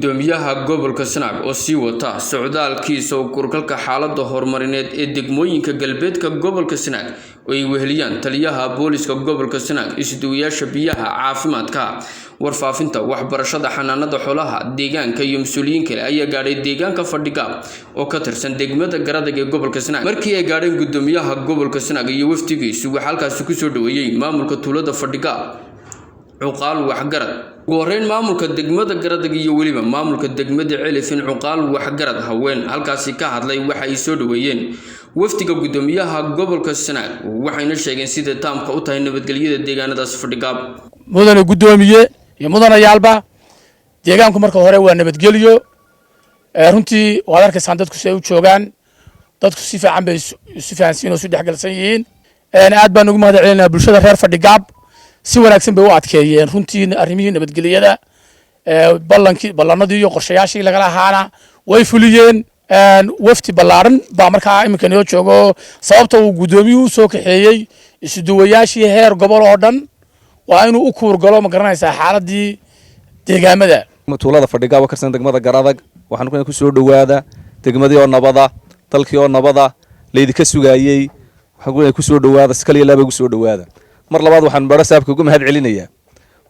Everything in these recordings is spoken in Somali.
gudoomiyaha gobolka Sanaag oo sii wata socdaalkiisa oo kurkalka xaaladda horumarineed ee degmooyinka galbeedka gobolka Sanaag oo ay weheliyaan taliyaha booliska gobolka Sanaag isduuyaasha biyaha caafimaadka warfaafinta waxbarashada xanaanada xoolaha deegaanka iyo mas'uuliyiin kale ayaa gaadhay deegaanka Fadhigaab oo ka tirsan degmada Garadag ee gobolka Sanaag markii ay gaadheen gudoomiyaha gobolka Sanaag iyo wafdigiisu waxa halkaas ku soo dhaweeyay maamulka tuulada Fadhigaab عقال وحجرد وورين مامل كدقمة جرد يجوليبا مامل كدقمة علفين عقال وحجرد هوين هالكاسي كهاد لي وحي يسود وين وفتك قدوميها قبل كالسنة وحي نشجع سيد تام كأوتها إنه بتقليد الدجاجة داس فردقاب مدن قدومية يا مدن يالبا دجاجكم مركب هراء وأنا بتقليو رنتي وهذا كساندت كسيو شوغان دت كسيف عم بسيف عن سينو سود حق السيين أنا أتبع نقوم هذا علينا برشة غير فردقاب si wanaagsan bay u adkeeyeen runtii arrimihii nabadgelyada ballanadii iyo qorshayaashii laga lahaana way fuliyeen wafti ballaaran baa markaa iminka noo joogo sababta uu gudoomiyuhu soo kaxeeyay isduwayaashii heer gobol oo dhan waa inuu u kuur galo ma garanaysaa xaaladii deegaamada tuulada Fadhigaab ka tirsan degmada Garadag waxaan ku soo dhawaada degmadii oo nabada dalkii oo nabada leedii ka sugayay waxaan ku soo dhawaada iskaliya laaba ku soo dhawaada mar labaad waxaan barasaabka ugu mahad celinayaa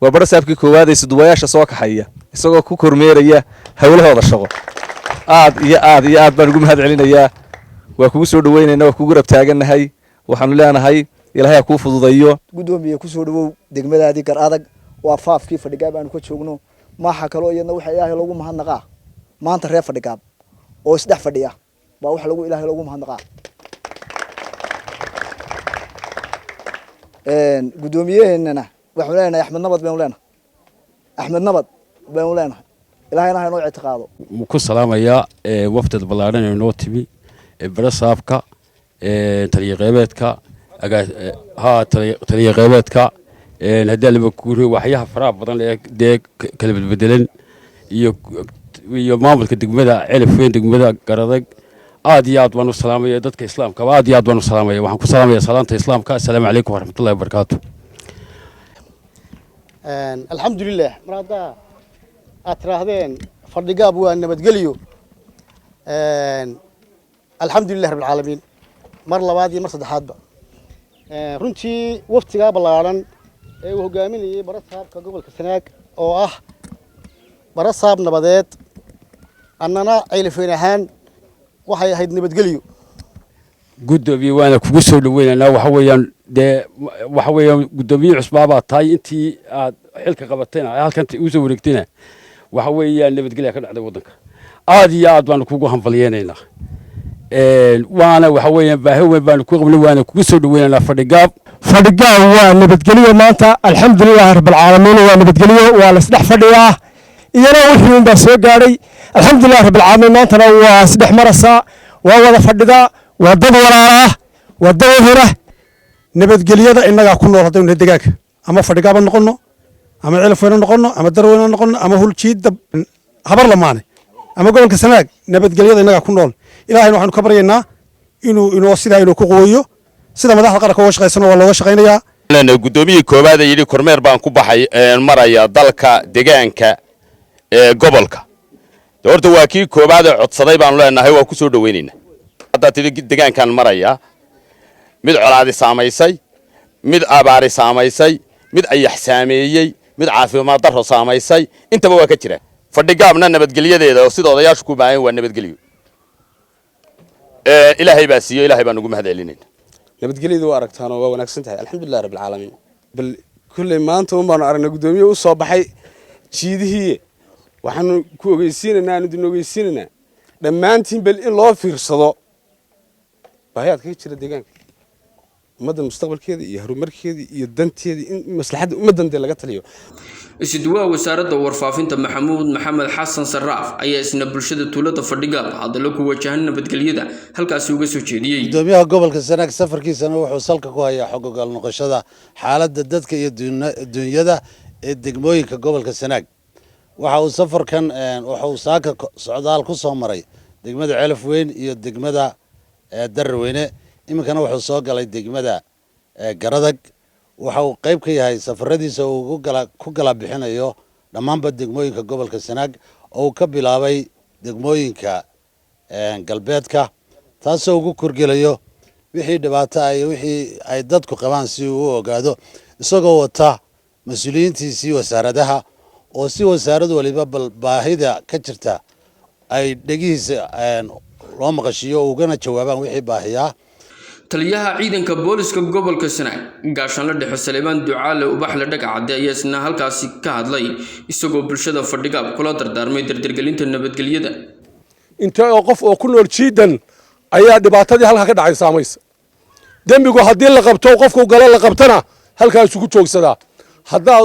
waa barasaabkii koowaad ee suduwayaasha soo kaxaya isagoo ku kormeeraya hawlahooda shaqo aad baan ugu mahad celinayaa waa kugu soo dhaweynaynaa waa kugu rab taaganahay waxaanu leenahay ilaahay ku fududeeyo gudoomiye ku soo dhawow degmadaadii Garadag waa faafkii Fadhigaab aan ku joogno maaha kale iyadna waxa ilaahay lagu mahadnaqaa maanta reer Fadhigaab oo isdhex fadhiya baa wax lagu ilaahay lagu mahadnaqaa gudoomiyaheena waxaan leenahay Axmed Nabad baan leenahay ilaahayna ha inoo ictiqaado ku salaamaya wafdad ballaaran ee noo timi barasaabka taliye-qeybeedka taliye-qeybeedka hadii la kuuriyo waxyaha faraha badan ee kala bedbedelan iyo maamulka degmada Celifweyn degmada Garadag aad iyo aad baan u salaamaya dadka islaamka aad iyo aad baan u salaamaya waxaan ku salaamaya salaanta islaamka assalaamu calaykum waraxmatullaahi wabarakaatuh alxamdulillaah marada atraahdeen Fadhigaab waa nabadgeliyo alxamdulillaah rabbil caalamiin mar labaad iyo mar saddexaadba runtii waftiga ballaaran ee uu hogaaminayay barasaabka gobolka Sanaag oo ah barasaab nabadeed annana Celifweyn ahaan waxay ahayd nabadgeliyo gudoomiye waana kugu soo dhaweynaa waxa weeyaan gudoomiye cusbaaba taay intii aad xilka qabatayna halkan u soo wareegtayna waxa weeyaan nabadgeliya ka dhacday wadanka aad iyo aad baan kugu hanbalyeynaa waana waxa weeyaan baahi weyn baan ku qabnay waana kugu soo dhaweynaa Fadhigaab waa nabadgeliyo maanta alxamdulillaah rabbil caalamiin waa nabadgeliyo waa la isdhex fadhiyaa iyana wixii inta soo gaaray alxamdulillaah rabbil caalamiin maanta waa isdhex marasa waa wada fadhida waa dad walaalaah waa dad hore nabadgeliyada inaga ku nool hadaynu deegaanka ama Fadhigaab noqono ama Celifweyn noqono ama Darweyn noqono ama Huljiid habar lamaane ama gobolka Sanaag nabadgeliyada inaga ku nool ilaahayna waxaanu ka baryaynaa inuu sida inuu ku qooyo sida madaxda qaranka oo shaqeysano waa looga shaqeynayaa lana gudoomiye koowaad ee yiri kormeer baan ku baxay maraya dalka deegaanka ee gobolka horta waa kii koobaad ee codsaday baan leenahay waa ku soo dhaweynaynaa hadda deegaankan maraya mid colaadi saameysay mid abaari saameysay mid ayax saameeyay mid caafimaad darro saameysay intaba waa ka jira Fadhigaabna nabadgeliyadeeda oo sidoo odayaashu ku baahan waa nabadgeliyo ilaahay baa siiyo ilaahay baan ugu mahad celinaynaa nabadgelyadu waa aragtaan oo waa wanaagsan tahay alxamdulillaah rabbil caalamiin bal kulli maanta baan aragnay gudoomiye u soo baxay jiidihii waxaan ku ogeysiinaynaa dhammaantiin bal in loo fiirsado baahiyaad ka jira deegaanka ummadda mustaqbalkeeda iyo horumarkeeda iyo danteeda in maslaxada ummaddan laga taliyo isduwaa wasaaradda warfaafinta maxamed xasan Saraaf ayaa isna bulshada tuulada Fadhigaab hadallo ku wajahan nabadgelyada halkaas uga soo jeediyay gudoomiyaha gobolka Sanaag safarkiisana wuxuu salka ku hayaa xog ogaal noqoshada xaaladda dadka iyo dunyada ee degmooyinka gobolka Sanaag waxa uu safarkan wuxuu saaka socdaal ku soo maray degmada Celifweyn iyo degmada Darweyne iminkana wuxuu soo galay degmada Garadag waxa uu qayb ka yahay safaradiisa uu ku gala bixinayo dhammaanba degmooyinka gobolka Sanaag oo ka bilaabay degmooyinka galbeedka taasoo ugu korgelayo wixii dhibaato ah iyo wixii ay dadku qabaan si uu u ogaado isagoo wata mas'uuliyiintiisii wasaaradaha oo si wasaarad waliba baahida ka jirta ay dhagihiisa loo maqashiyo ugana jawaabaan wixii baahiyaa taliyaha ciidanka booliska gobolka Sanaag gaashaan la dhexe Saleeman Ducaale ubaxle dhagacade ayaa isna halkaasi ka hadlay isagoo bulshada fadhiga kula dardaarmay dardargelinta nabadgelyada inta qof oo ku nool jiidan ayaa dhibaatadii halka ka dhacay saamaysa dambigu haddii la qabto qofku galo la qabtana halkaas ugu joogsadaa hadaa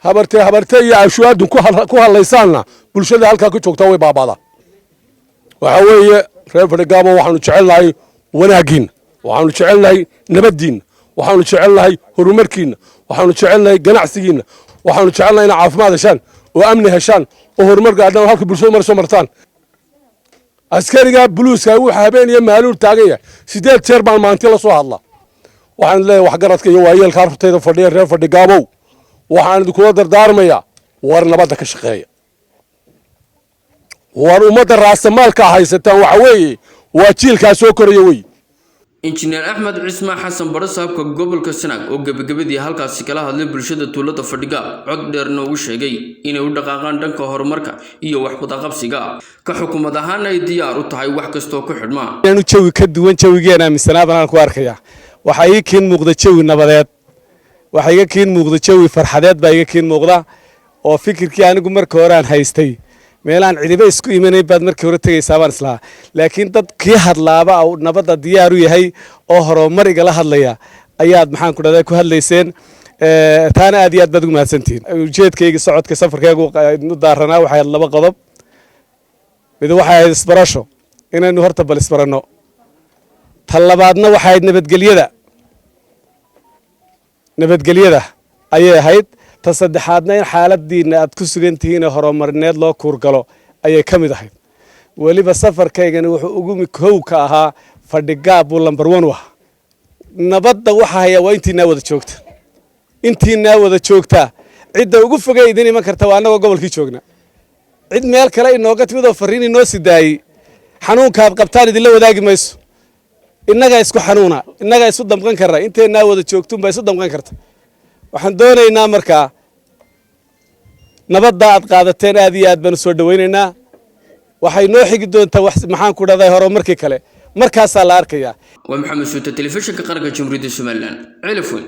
habartay iyo ashuwaadun ku hadlaysaana bulshada halka ku joogta way baabada waxa weeye reer fadhigaabo waxaanu jecelnahay wanaagin waxaanu jecelnahay nabadiin waxaanu jecelnahay horumarkiina waxaanu jecelnahay ganacsigiina waxaanu jecelnahay in caafimaad heshaan oo amni heshaan oo horumar gaadhaan halka bulshada mar soo martaan askariga buluuska wuxuu habeenaya maaluur taagan yahay 8 jeer baan maanta la soo hadla waxaan leeyahay wax garadka iyo waayeel kaartayda fadhiya reer fadhigaabow waxaan idinku dardaarmayaa war nabadda ka shaqeeya war ummadda raasamaalka haysataan waxa weeye waa jiilkaa soo koraya wey injineer Axmed Cismaan Xasan Barasaabka gobolka Sanaag oo gabagabadii halkaasi kala hadlay bulshada tuulada fadhiga cod dheerna uu sheegay inay u dhaqaaqaan dhanka horumarka iyo wax wada qabsiga ka xukuumad ahaan ay diyaar u tahay wax kasto ku xidhma inuu jawi ka duwan jawigeena misanaadana ku arkaya waxa ay keen muuqda jawi nabadeed waxa ay keen muuqda jawi farxadeed baa ay keen muuqda oo fikirkii anigu markii hore aan haystay meelaan cidiba isku imanay baad markii hore tagaysaa baan islaa laakiin dad kii hadlaaba oo nabadda diyaar u yahay oo horumar igala hadlaya ayaad maxaan ku dhaday ku hadlayseen taana aad iyo aad baad ugu mahadsantihiin ujeedkayga socodka safarkaygu u daaranaa waxay laba qodob mid waxay isbarasho inaynu horta bal isbarano tan labaadna waxay nabadgelyada ayay ahayd ta saddexaadna in xaaladiina aad ku sugan tihiin horumarineed loo kuurgalo ayay ka mid ahayd waliba safarkaygani wuxuu ugu kow ka ahaa fadhigaab uu lambar 1 ah nabadda waxa haya waa intiina wada joogta cidda ugu fogeydin iman karta waa anagoo gobolkii joogna cid meel kale inooga timid oo fariin inoo sidaayay xanuunkaad qabtaan idinla wadaagi mayso innaga isku xanuuna innaga isu damqan karna inteena wada joogtuun baa isu damqan karta waxaan doonaynaa markaa nabadda aad qaadateen aad iyo aad baan soo dhaweynaynaa waxay noo xigi doontaa wax maxaan ku dhaday horumarkii kale markaas la arkayaa waa Maxamed Suuta telefishinka qaranka Jamhuuriyadda Soomaaliland Celefon